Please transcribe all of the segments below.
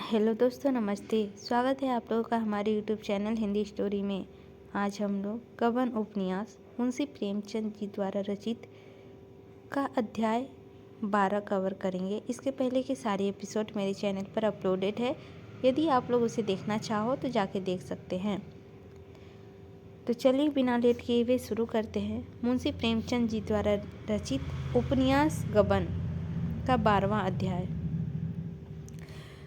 Hello दोस्तों, नमस्ते। स्वागत है आप लोगों का हमारे यूट्यूब चैनल हिंदी स्टोरी में। आज हम लोग गबन उपन्यास मुंशी प्रेमचंद जी द्वारा रचित का अध्याय 12 कवर करेंगे। इसके पहले के सारे एपिसोड मेरे चैनल पर अपलोडेड है। यदि आप लोग उसे देखना चाहो तो जाके देख सकते हैं। तो चलिए बिना लेट किए हुए शुरू करते हैं। मुंशी प्रेमचंद जी द्वारा रचित उपन्यास गबन का 12वां अध्याय।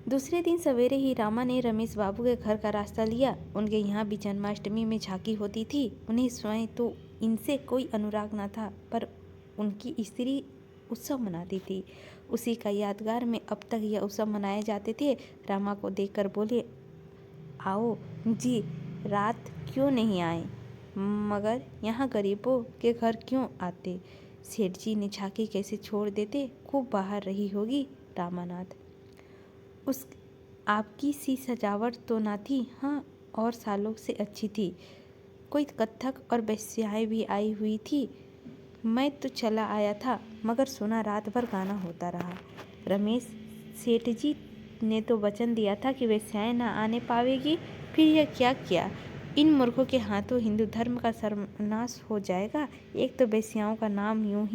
दूसरे दिन सवेरे ही रामा ने रमेश बाबू के घर का रास्ता लिया। उनके यहाँ भी जन्माष्टमी में झांकी होती थी। उन्हें स्वयं तो इनसे कोई अनुराग न था, पर उनकी स्त्री उत्सव मनाती थी। उसी का यादगार में अब तक यह उत्सव मनाए जाते थे। रामा को देखकर बोले, आओ जी, रात क्यों नहीं आए? मगर यहाँ गरीबों के घर क्यों आते? सेठ जी ने झांकी कैसे छोड़ देते? खूब बाहर रही होगी रामानाथ। उस आपकी सी सजावट तो ना थी? हाँ, और सालों से अच्छी थी। कोई कत्थक और वेश्याएं भी आई हुई थी। मैं तो चला आया था, मगर सुना रात भर गाना होता रहा। रमेश सेठ जी ने तो वचन दिया था कि वेश्याएं ना आने पावेगी। फिर यह क्या किया? इन मूर्खों के हाथों हिंदू धर्म का सर्वनाश हो जाएगा। एक तो वेश्याओं का नाम यूं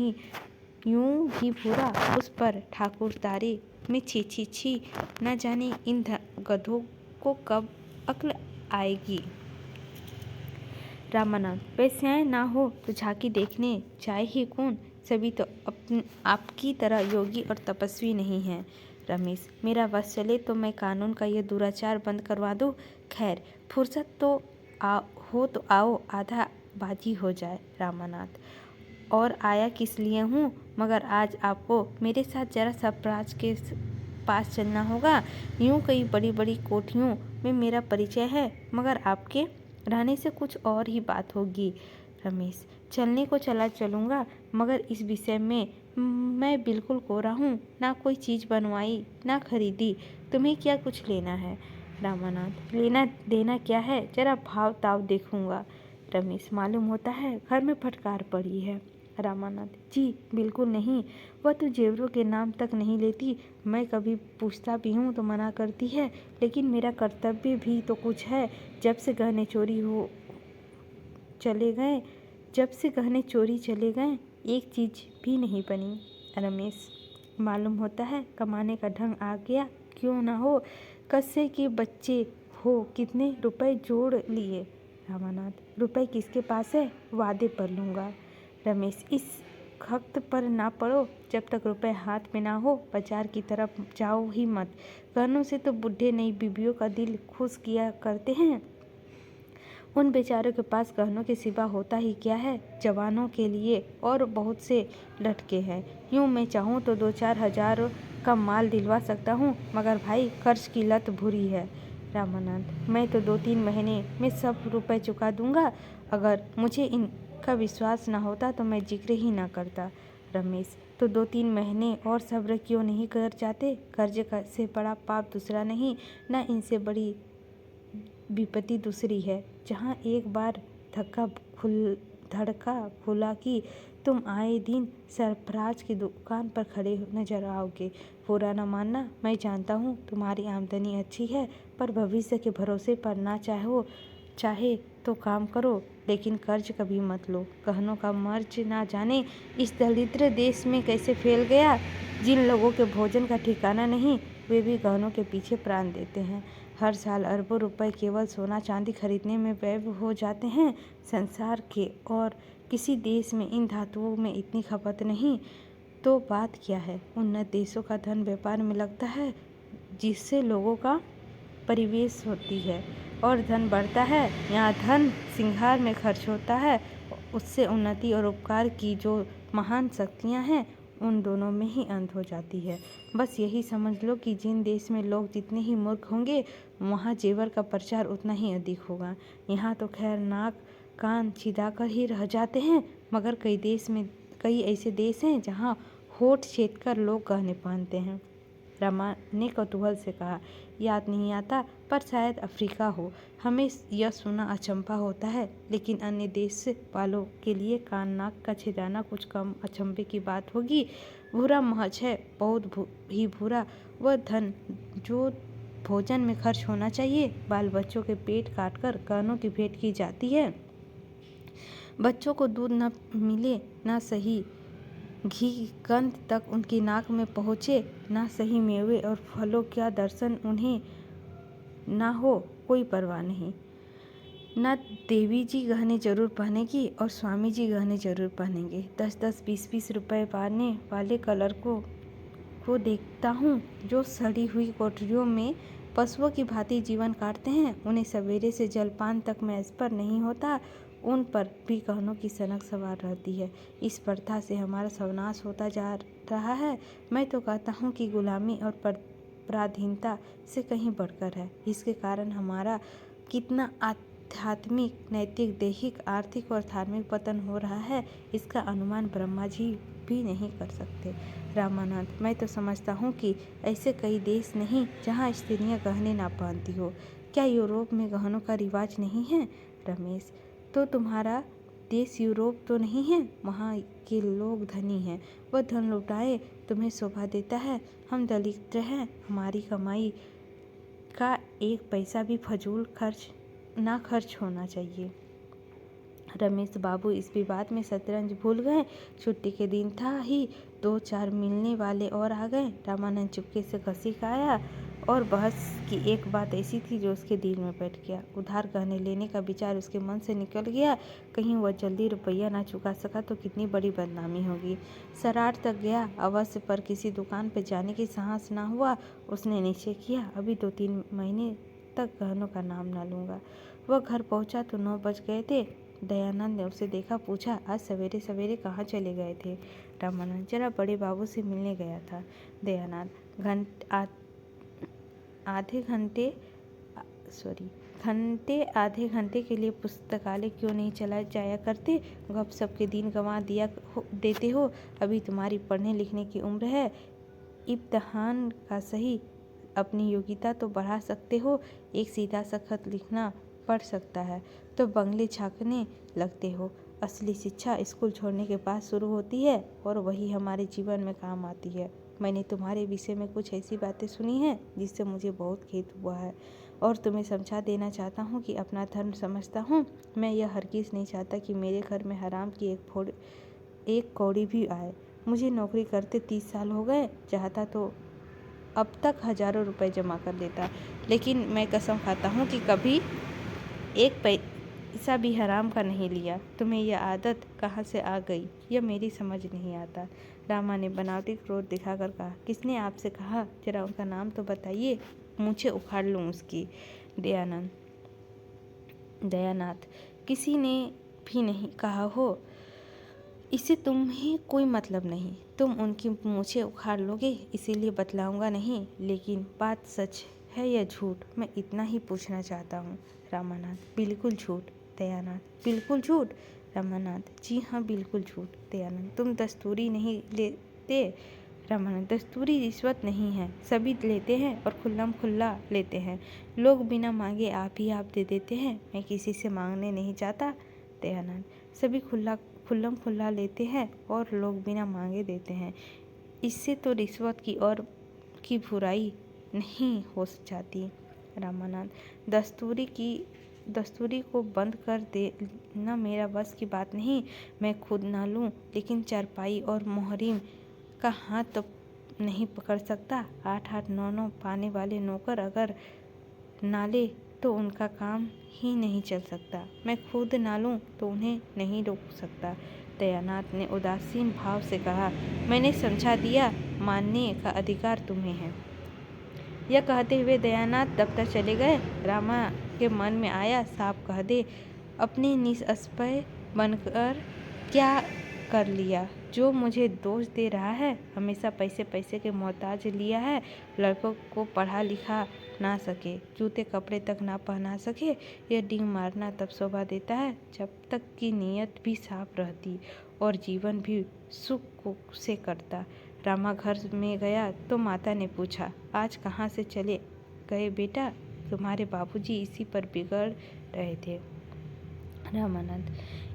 ही बुरा, उस पर ठाकुरदारी में छी छी छी। न जाने इन गधों को कब अक्ल आएगी। रामानाथ, वेश्याएं ना हो तो झांकी देखने जाए ही कौन? सभी तो आपकी तरह योगी और तपस्वी नहीं हैं। रमेश, मेरा बस चले तो मैं कानून का यह दुराचार बंद करवा दूं। खैर, फुर्सत तो हो तो आओ, आधा बाजी हो जाए। रामानाथ, और आया किस लिए हूँ? मगर आज आपको मेरे साथ जरा सरफराज के पास चलना होगा। यूं कई बड़ी बड़ी कोठियों में मेरा परिचय है, मगर आपके रहने से कुछ और ही बात होगी। रमेश, चलने को चला चलूँगा, मगर इस विषय में मैं बिल्कुल कोरा हूँ। ना कोई चीज़ बनवाई, ना खरीदी। तुम्हें क्या कुछ लेना है? रामानाथ, लेना देना क्या है? जरा भाव ताव देखूँगा। रमेश, मालूम होता है घर में फटकार पड़ी है। रामानाथ, जी बिल्कुल नहीं, वह तो जेवरों के नाम तक नहीं लेती। मैं कभी पूछता भी हूँ तो मना करती है, लेकिन मेरा कर्तव्य भी तो कुछ है। जब से गहने चोरी चले गए, एक चीज़ भी नहीं बनी। रमेश, मालूम होता है कमाने का ढंग आ गया। क्यों ना हो, कस्से के बच्चे हो, कितने रुपए जोड़ लिए? रामानाथ, रुपए किसके पास है? वादे पर लूँगा। रमेश, इस खक्त पर ना पड़ो। जब तक रुपए हाथ में ना हो, बाजार की तरफ जाओ ही मत। गहनों से तो बुढ़े नई बीबियों का दिल खुश किया करते हैं। उन बेचारों के पास गहनों के सिवा होता ही क्या है? जवानों के लिए और बहुत से लटके हैं। यूँ मैं चाहूँ तो 2-4 हजार का माल दिलवा सकता हूँ, मगर भाई खर्च की लत बुरी है। रामानंद, मैं तो 2-3 महीने में सब रुपए चुका दूंगा। अगर मुझे इनका विश्वास न होता तो मैं जिक्र ही न करता। रमेश, तो 2-3 महीने और सब्र क्यों नहीं कर जाते? कर्ज से बड़ा पाप दूसरा नहीं, न इनसे बड़ी विपत्ति दूसरी है। जहाँ एक बार धड़का खुला कि तुम आए दिन सरफराज की दुकान पर खड़े नजर आओगे। बुरा न मानना, मैं जानता हूँ तुम्हारी आमदनी अच्छी है, पर भविष्य के भरोसे पर ना चाहे तो काम करो, लेकिन कर्ज कभी मत लो। गहनों का मर्ज ना जाने इस दरिद्र देश में कैसे फैल गया। जिन लोगों के भोजन का ठिकाना नहीं, वे भी गहनों के पीछे प्राण देते हैं। हर साल अरबों रुपए केवल सोना चांदी खरीदने में व्यय हो जाते हैं। संसार के और किसी देश में इन धातुओं में इतनी खपत नहीं, तो बात क्या है? उन्नत देशों का धन व्यापार में लगता है, जिससे लोगों का परिवेश होती है और धन बढ़ता है। यहाँ धन सिंगार में खर्च होता है, उससे उन्नति और उपकार की जो महान शक्तियाँ हैं, उन दोनों में ही अंत हो जाती है। बस यही समझ लो कि जिन देश में लोग जितने ही मूर्ख होंगे, वहाँ जेवर का प्रचार उतना ही अधिक होगा। यहाँ तो खैर नाक कान छिदाकर ही रह जाते हैं, मगर कई ऐसे देश हैं जहाँ होठ छेदकर लोग गहने पहनते हैं। रमा ने कौतूहल से कहा, याद नहीं आता, पर शायद अफ्रीका हो। हमें यह सुना अचंभा होता है, लेकिन अन्य देश वालों के लिए कान नाक का छिदाना कुछ कम अचंभे की बात होगी। बुरा महज है, बहुत ही बुरा। वह धन जो भोजन में खर्च होना चाहिए। बाल बच्चों के पेट काटकर गहनों की भेंट की जाती है। बच्चों को दूध न मिले, न सही घी गंध तक उनकी नाक में पहुँचे, न सही मेवे और फलों का दर्शन उन्हें न हो, कोई परवाह नहीं। न देवी जी गहने जरूर पहनेगी और स्वामी जी गहने जरूर पहनेंगे। 10-10, 20-20 रुपए पाने वाले कलर को देखता हूँ जो सड़ी हुई कोठरियों में पशुओं की भांति जीवन काटते हैं। उन्हें सवेरे से जलपान तक में स्पर्श नहीं होता, उन पर भी गहनों की सनक सवार रहती है। इस प्रथा से हमारा सर्वनाश होता जा रहा है। मैं तो कहता हूँ कि गुलामी और पराधीनता से कहीं बढ़कर है। इसके कारण हमारा कितना आध्यात्मिक, नैतिक, दैहिक, आर्थिक और धार्मिक पतन हो रहा है, इसका अनुमान ब्रह्मा जी भी नहीं कर सकते। रामानंद, मैं तो समझता हूँ कि ऐसे कई देश नहीं जहाँ स्त्रियाँ गहने ना पहनती हो। क्या यूरोप में गहनों का रिवाज नहीं है? रमेश, तो तुम्हारा देश यूरोप तो नहीं है? वहाँ के लोग धनी हैं, वह धन लुटाए तुम्हें शोभा देता है। हम दरिद्र हैं, हमारी कमाई का एक पैसा भी फजूल खर्च होना चाहिए। रमेश बाबू इस विवाद में शतरंज भूल गए। छुट्टी के दिन था ही 2-4 मिलने वाले और आ गए। रामानंद चुपके से घसी खाया और बहस की एक बात ऐसी थी जो उसके दिल में बैठ गया। उधार गहने लेने का विचार उसके मन से निकल गया। कहीं वह जल्दी रुपया ना चुका सका तो कितनी बड़ी बदनामी होगी। सराट तक गया अवश्य, पर किसी दुकान पर जाने की साहस ना हुआ। उसने निश्चय किया, अभी 2-3 महीने तक गहनों का नाम ना लूँगा। वह घर पहुँचा तो 9 बज गए थे। दयानंद ने उसे देखा, पूछा, आज सवेरे सवेरे कहाँ चले गए थे? रामानंद, जरा बड़े बाबू से मिलने गया था। दयानंद, घंटे आधे घंटे के लिए पुस्तकालय क्यों नहीं चला जाया करते? गपशप के दिन गंवा देते हो। अभी तुम्हारी पढ़ने लिखने की उम्र है। इम्तिहान का सही, अपनी योग्यता तो बढ़ा सकते हो। एक सीधा सा खत लिखना पड़ सकता है तो बंगले झांकने लगते हो। असली शिक्षा स्कूल छोड़ने के बाद शुरू होती है और वही हमारे जीवन में काम आती है। मैंने तुम्हारे विषय में कुछ ऐसी बातें सुनी हैं जिससे मुझे बहुत खेद हुआ है और तुम्हें समझा देना चाहता हूँ कि अपना धर्म समझता हूँ। मैं यह हरगिज़ नहीं चाहता कि मेरे घर में हराम की एक कौड़ी भी आए। मुझे नौकरी करते 30 साल हो गए। चाहता तो अब तक हजारों रुपए जमा कर लेता, लेकिन मैं कसम खाता हूँ कि कभी एक पैसा भी हराम का नहीं लिया। तुम्हें यह आदत कहाँ से आ गई, यह मेरी समझ नहीं आता। रामा ने बनावटी क्रोध दिखाकर कहा, किसने आपसे कहा? जरा उनका नाम तो बताइए, मुझे उखाड़ लूँ उसकी। दयानाथ, किसी ने भी नहीं कहा हो। इससे तुम्हें कोई मतलब नहीं। तुम उनकी मूछें उखाड़ लोगे, इसीलिए बतलाऊंगा नहीं। लेकिन बात सच है या झूठ, मैं इतना ही पूछना चाहता हूँ। रामानाथ, बिल्कुल झूठ। दयानंद, बिल्कुल झूठ। रामानाथ, जी हाँ, बिल्कुल झूठ। दयानंद, तुम दस्तूरी नहीं लेते? रामानंद, दस्तूरी रिश्वत नहीं है, सभी लेते हैं और खुल्लम खुल्ला लेते हैं। लोग बिना मांगे आप ही आप दे देते हैं। मैं किसी से मांगने नहीं चाहता। दयानंद, सभी खुल्लम खुल्ला लेते हैं और लोग बिना मांगे देते हैं। इससे तो रिश्वत की बुराई नहीं हो जाती। रामानंद, दस्तूरी को बंद कर देना मेरा बस की बात नहीं। मैं खुद ना लूँ, लेकिन चारपाई और मोहरिम का हाथ तो नहीं पकड़ सकता। 8-8, 9-9 पाने वाले नौकर अगर ना ले तो उनका काम ही नहीं चल सकता। मैं खुद ना लूँ तो उन्हें नहीं रोक सकता। दयानाथ ने उदासीन भाव से कहा, मैंने समझा दिया, मानने का अधिकार तुम्हें है। यह कहते हुए दयानाथ दफ्तर चले गए। रामा के मन में आया, साफ कह दे, अपने निष्पय बनकर क्या कर लिया। जो मुझे दोष दे रहा है, हमेशा पैसे के मोहताज लिया है। लड़कों को पढ़ा लिखा ना सके, जूते कपड़े तक ना पहना सके, यह डींग मारना तब शोभा देता है जब तक की नीयत भी साफ रहती और जीवन भी सुख से कटता। रामा घर में गया तो माता ने पूछा, आज कहाँ से चले गए बेटा? तुम्हारे बाबूजी इसी पर बिगड़ रहे थे। रामानंद,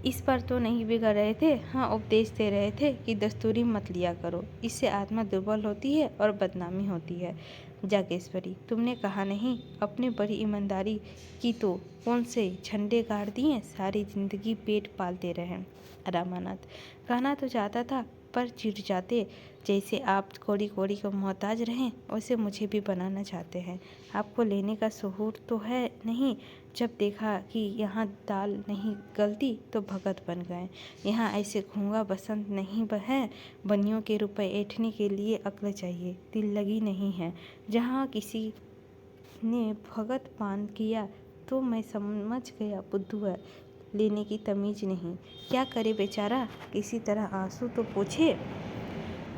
इस पर तो नहीं बिगड़ रहे थे। हाँ, उपदेश दे रहे थे कि दस्तूरी मत लिया करो, इससे आत्मा दुर्बल होती है और बदनामी होती है। जागेश्वरी, तुमने कहा नहीं, अपने बड़ी ईमानदारी की तो कौन से झंडे गाड़ दिए, सारी जिंदगी पेट पालते रहे। रामानाथ, कहना तो चाहता था पर चिढ़ जाते। जैसे आप कोड़ी कोड़ी को मोहताज रहें, वैसे मुझे भी बनाना चाहते हैं। आपको लेने का शऊर तो है नहीं। जब देखा कि यहाँ दाल नहीं गलती तो भगत बन गए। यहाँ ऐसे घूंगा बसंत नहीं है। बनियों के रुपए ऐंठने के लिए अक्ल चाहिए, दिल लगी नहीं है। जहाँ किसी ने भगत पान किया तो मैं समझ गया बुद्धू है, लेने की तमीज नहीं। क्या करे बेचारा, किसी तरह आंसू तो पूछे।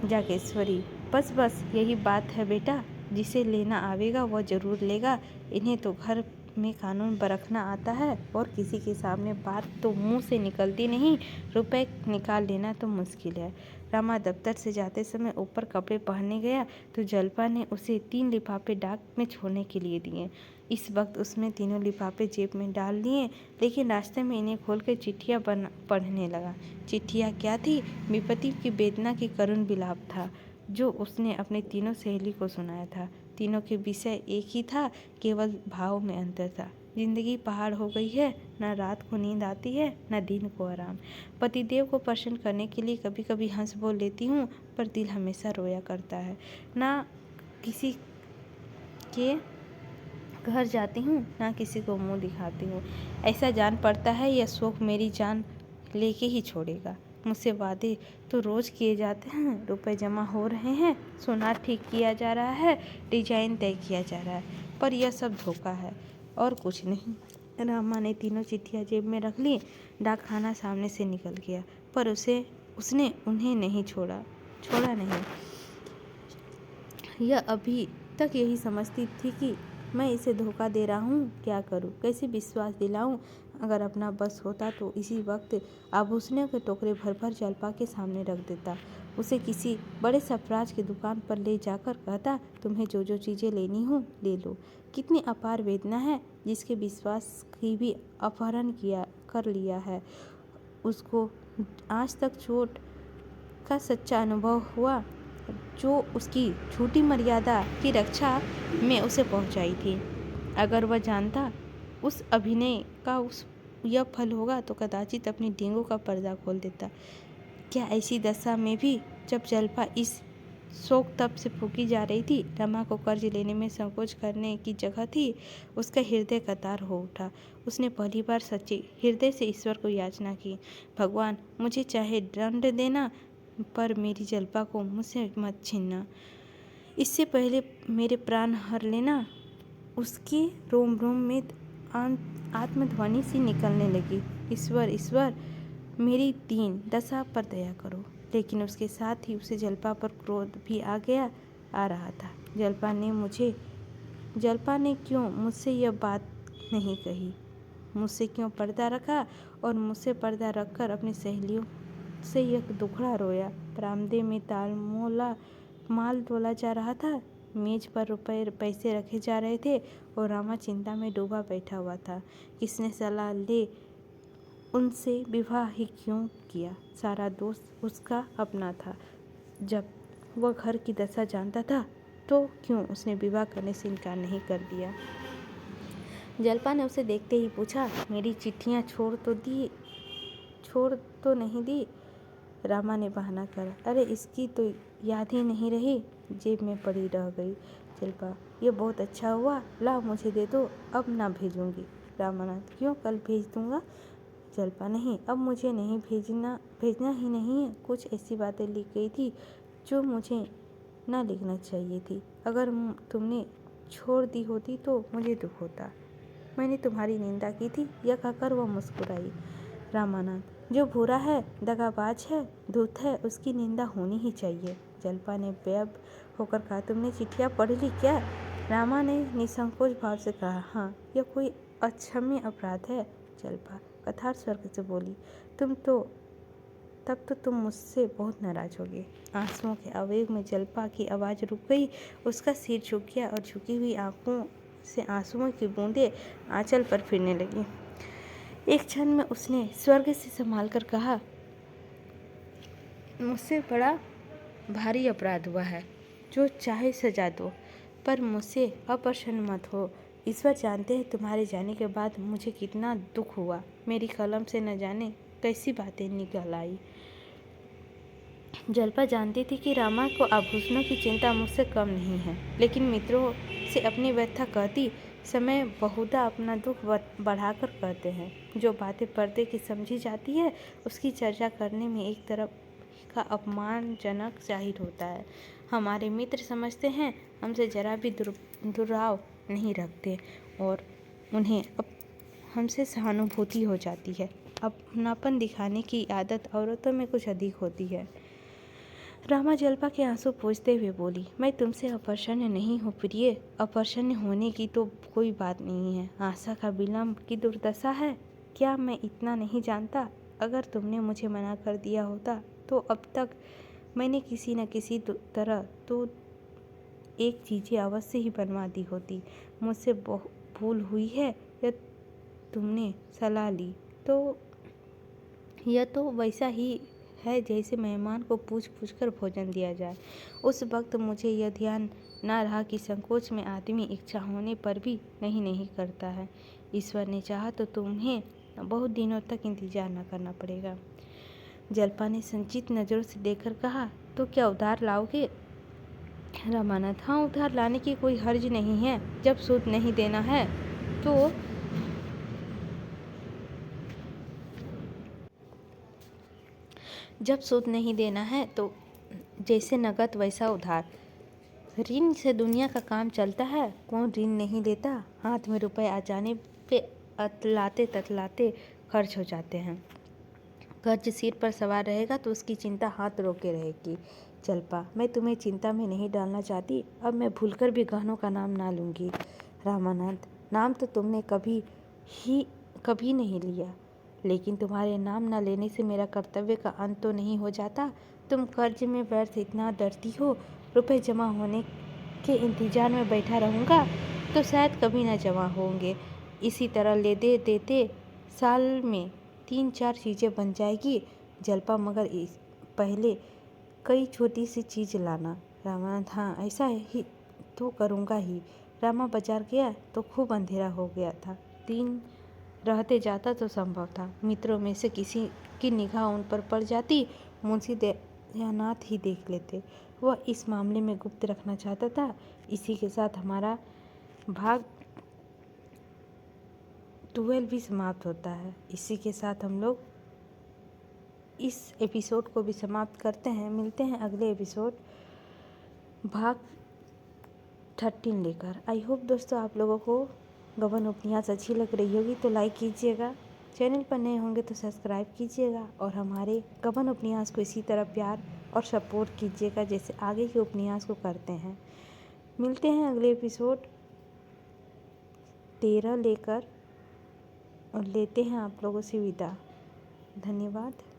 जागेश्वरी, बस बस यही बात है बेटा, जिसे लेना आवेगा वह जरूर लेगा। इन्हें तो घर में कानून बरतना आता है और किसी के सामने बात तो मुंह से निकलती नहीं। रुपए निकाल लेना तो मुश्किल है। रामा दफ्तर से जाते समय ऊपर कपड़े पहनने गया तो जल्पा ने उसे 3 लिफाफे डाक में छोड़ने के लिए दिए। इस वक्त उसमें तीनों लिफाफे जेब में डाल लिए, लेकिन रास्ते में इन्हें खोलकर चिट्ठियाँ पढ़ने लगा। चिट्ठियाँ क्या थी? विपत्ति की वेदना की करुण विलाप था, जो उसने अपने तीनों सहेली को सुनाया था। तीनों के विषय एक ही था, केवल भाव में अंतर था। जिंदगी पहाड़ हो गई है, न रात को नींद आती है न दिन को आराम। पतिदेव को प्रसन्न करने के लिए कभी कभी हंस बोल लेती हूँ, पर दिल हमेशा रोया करता है। ना किसी के घर जाती हूँ ना किसी को मुंह दिखाती हूँ। ऐसा जान पड़ता है यह शौक मेरी जान लेके ही छोड़ेगा। मुझसे वादे तो रोज़ किए जाते हैं, रुपए जमा हो रहे हैं, सोनार ठीक किया जा रहा है, डिजाइन तय किया जा रहा है, पर यह सब धोखा है और कुछ नहीं। रामा ने तीनों चिट्ठियाँ जेब में रख ली। डाकखाना सामने से निकल गया, पर उसने उन्हें नहीं छोड़ा नहीं। यह अभी तक यही समझती थी कि मैं इसे धोखा दे रहा हूँ। क्या करूँ, कैसे विश्वास दिलाऊं? अगर अपना बस होता तो इसी वक्त आभूषणों के टोकरे भर भर जल्पा के सामने रख देता। उसे किसी बड़े सरफराज की दुकान पर ले जाकर कहता, तुम्हें जो जो चीज़ें लेनी हो ले लो। कितनी अपार वेदना है, जिसके विश्वास की भी अपहरण कर लिया है। उसको आज तक चोट का सच्चा अनुभव हुआ, जो उसकी झूठी मर्यादा की रक्षा में उसे पहुंचाई थी। अगर वह जानता उस अभिनय का यह फल होगा तो कदाचित अपनी डींगों का पर्दा खोल देता। क्या ऐसी दशा में भी जब जल्पा इस शोक तप से फूकी जा रही थी, रमा को कर्ज लेने में संकोच करने की जगह थी। उसका हृदय कतार हो उठा। उसने पहली बार सच्चे हृदय से ईश्वर को याचना की, भगवान मुझे चाहे दंड देना, पर मेरी जल्पा को मुझसे मत छीनना। इससे पहले मेरे प्राण हर लेना। उसके रोम रोम में आत्मध्वनि सी निकलने लगी, ईश्वर ईश्वर मेरी दीन दशा पर दया करो। लेकिन उसके साथ ही उसे जल्पा पर क्रोध भी आ रहा था। जल्पा ने क्यों मुझसे यह बात नहीं कही? मुझसे क्यों पर्दा रखा और मुझसे पर्दा रखकर अपनी सहेलियों से यह दुखड़ा रोया? बरामदे में माल तोला जा रहा था, मेज पर पैसे रखे जा रहे थे और रामा चिंता में डूबा बैठा हुआ था। किसने सलाह ले उनसे विवाह ही क्यों किया? सारा दोष उसका अपना था। जब वह घर की दशा जानता था तो क्यों उसने विवाह करने से इनकार नहीं कर दिया? जल्पा ने उसे देखते ही पूछा, मेरी चिट्ठियाँ छोड़ तो नहीं दी? रामा ने बहाना करा, अरे इसकी तो याद ही नहीं रही, जेब में पड़ी रह गई। जल्पा, ये बहुत अच्छा हुआ, ला मुझे दे दो, अब ना भेजूंगी। रामानाथ, क्यों, कल भेज दूंगा। जल्पा, नहीं, अब मुझे नहीं भेजना ही नहीं है। कुछ ऐसी बातें लिख गई थी जो मुझे ना लिखना चाहिए थी। अगर तुमने छोड़ दी होती तो मुझे दुख होता। मैंने तुम्हारी निंदा की थी, यह कहकर वह मुस्कुराई। रामानाथ, जो बुरा है, दगाबाज है, धूर्त है, उसकी निंदा होनी ही चाहिए। जल्पा ने बेअब होकर कहा, तुमने चिट्ठियाँ पढ़ ली क्या? रामा ने निसंकोच भाव से कहा, हाँ, यह कोई अक्षम्य अपराध है। जल्पा कठार स्वर से बोली, तब तो तुम मुझसे बहुत नाराज होगे। आंसुओं के आवेग में जल्पा की आवाज़ रुक गई। उसका सिर झुक गया और झुकी हुई आंखों से आंसुओं की बूंदें आंचल पर फिरने लगी। एक क्षण में उसने स्वर्ग से संभाल कर कहा, मुझसे बड़ा भारी अपराध हुआ है, जो चाहे सजा दो, पर मुझसे अप्रसन्न मत हो। ईश्वर जानते हैं तुम्हारे जाने के बाद मुझे कितना दुख हुआ। मेरी कलम से न जाने कैसी बातें निकल आई। जल्पा जानती थी कि रामा को आभूषणों की चिंता मुझसे कम नहीं है, लेकिन मित्रों से अपनी व्यथा कहती समय बहुधा अपना दुख बढ़ाकर कहते हैं। जो बातें पर्दे की समझी जाती है, उसकी चर्चा करने में एक तरफ का अपमानजनक जाहिर होता है। हमारे मित्र समझते हैं हमसे जरा भी दुराव नहीं रखते और उन्हें अब हमसे सहानुभूति हो जाती है। अपनापन दिखाने की आदत औरतों में कुछ अधिक होती है। रामा जल्पा के आंसू पोंछते हुए बोली, मैं तुमसे अप्रसन्न नहीं हूँ प्रिय। अप्रसन्न होने की तो कोई बात नहीं है। आशा का विलंब की दुर्दशा है। क्या मैं इतना नहीं जानता? अगर तुमने मुझे मना कर दिया होता तो अब तक मैंने किसी न किसी तरह तो एक चीज़ें अवश्य ही बनवा दी होती। मुझसे भूल हुई है या तुमने सलाह ली तो यह तो वैसा ही है जैसे मेहमान को पूछ पूछ कर भोजन दिया जाए। उस वक्त मुझे यह ध्यान न रहा कि संकोच में आदमी इच्छा होने पर भी नहीं करता है। ईश्वर ने चाहा तो तुम्हें बहुत दिनों तक इंतजार न करना पड़ेगा। जल्पा ने संचित नज़रों से देखकर कहा, तो क्या उधार लाओगे? रामानंद, हाँ, उधार लाने की कोई हर्ज नहीं है। जब सूद नहीं देना है तो जैसे नगद वैसा उधार। ऋण से दुनिया का काम चलता है। कौन ऋण नहीं लेता? हाथ में रुपए आ जाने पे ततलाते खर्च हो जाते हैं। कर्ज सिर पर सवार रहेगा तो उसकी चिंता हाथ रोके रहेगी। जल्पा, मैं तुम्हें चिंता में नहीं डालना चाहती। अब मैं भूलकर भी गहनों का नाम ना लूँगी। रामानंद, नाम तो तुमने कभी नहीं लिया, लेकिन तुम्हारे नाम न लेने से मेरा कर्तव्य का अंत तो नहीं हो जाता। तुम कर्ज में व्यर्थ इतना डरती हो। रुपए जमा होने के इंतजार में बैठा रहूँगा तो शायद कभी न जमा होंगे। इसी तरह लेते देते साल में 3-4 चीज़ें बन जाएगी। जल्पा, मगर पहले कई छोटी सी चीज़ लाना। रामानंद, हाँ, ऐसा ही तो करूँगा ही। रामा बाजार गया तो खूब अंधेरा हो गया था। दिन रहते जाता तो संभव था मित्रों में से किसी की निगाह उन पर पड़ जाती। मुंशी दयानाथ ही देख लेते। वह इस मामले में गुप्त रखना चाहता था। इसी के साथ हमारा भाग 12 भी समाप्त होता है। इसी के साथ हम लोग इस एपिसोड को भी समाप्त करते हैं। मिलते हैं अगले एपिसोड भाग 13 लेकर। आई होप दोस्तों आप लोगों को गबन उपन्यास अच्छी लग रही होगी तो लाइक कीजिएगा। चैनल पर नए होंगे तो सब्सक्राइब कीजिएगा और हमारे गबन उपन्यास को इसी तरह प्यार और सपोर्ट कीजिएगा जैसे आगे के उपन्यास को करते हैं। मिलते हैं अगले एपिसोड 13 लेकर और लेते हैं आप लोगों से विदा। धन्यवाद।